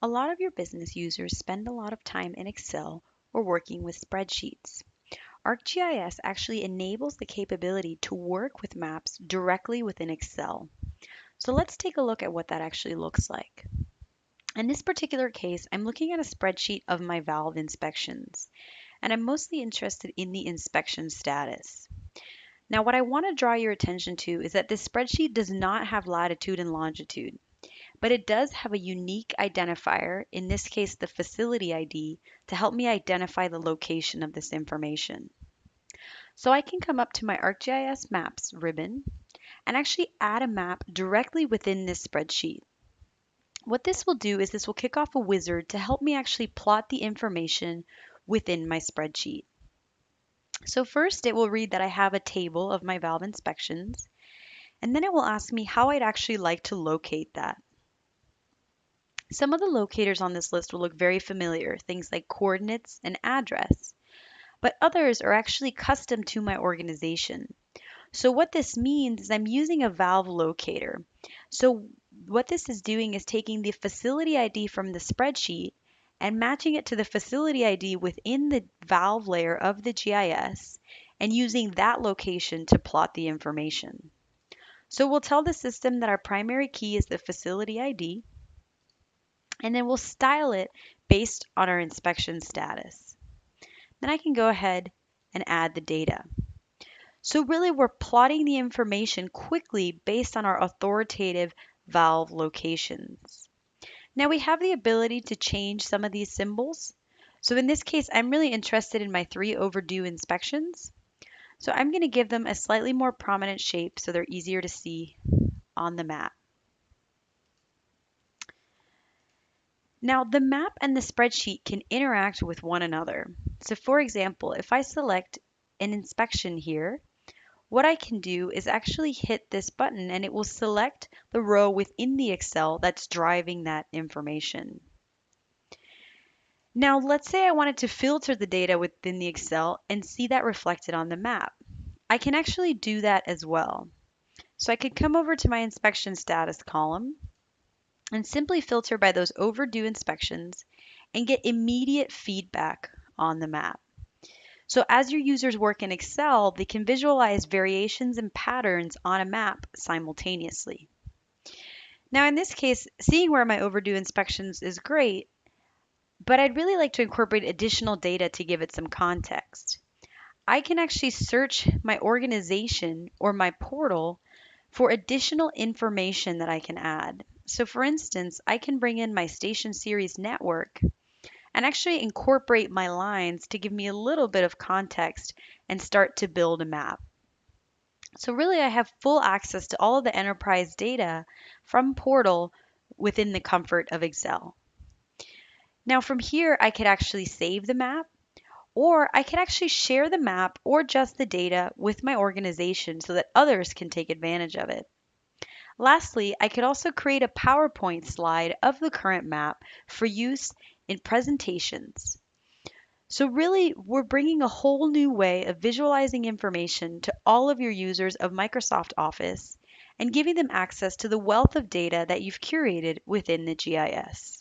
A lot of your business users spend a lot of time in Excel or working with spreadsheets. ArcGIS actually enables the capability to work with maps directly within Excel. So let's take a look at what that actually looks like. In this particular case, I'm looking at a spreadsheet of my valve inspections, and I'm mostly interested in the inspection status. Now, what I want to draw your attention to is that this spreadsheet does not have latitude and longitude, but it does have a unique identifier, in this case the facility ID, to help me identify the location of this information. So I can come up to my ArcGIS Maps ribbon and actually add a map directly within this spreadsheet. What this will do is this will kick off a wizard to help me actually plot the information within my spreadsheet. So first it will read that I have a table of my valve inspections, and then it will ask me how I'd actually like to locate that. Some of the locators on this list will look very familiar, things like coordinates and address, but others are actually custom to my organization. So what this means is I'm using a valve locator. So what this is doing is taking the facility ID from the spreadsheet and matching it to the facility ID within the valve layer of the GIS and using that location to plot the information. So we'll tell the system that our primary key is the facility ID, and then we'll style it based on our inspection status. Then I can go ahead and add the data. So really we're plotting the information quickly based on our authoritative valve locations. Now we have the ability to change some of these symbols. So in this case, I'm really interested in my 3 overdue inspections. So I'm going to give them a slightly more prominent shape so they're easier to see on the map. Now the map and the spreadsheet can interact with one another. So for example, if I select an inspection here, what I can do is actually hit this button and it will select the row within the Excel that's driving that information. Now, let's say I wanted to filter the data within the Excel and see that reflected on the map. I can actually do that as well. So I could come over to my inspection status column and simply filter by those overdue inspections and get immediate feedback on the map. So as your users work in Excel, they can visualize variations and patterns on a map simultaneously. Now in this case, seeing where my overdue inspections is great, but I'd really like to incorporate additional data to give it some context. I can actually search my organization or my portal for additional information that I can add. So for instance, I can bring in my station series network and actually incorporate my lines to give me a little bit of context and start to build a map. So really I have full access to all of the enterprise data from Portal within the comfort of Excel. Now from here I could actually save the map, or I could actually share the map or just the data with my organization so that others can take advantage of it. Lastly, I could also create a PowerPoint slide of the current map for use in presentations. So really, we're bringing a whole new way of visualizing information to all of your users of Microsoft Office and giving them access to the wealth of data that you've curated within the GIS.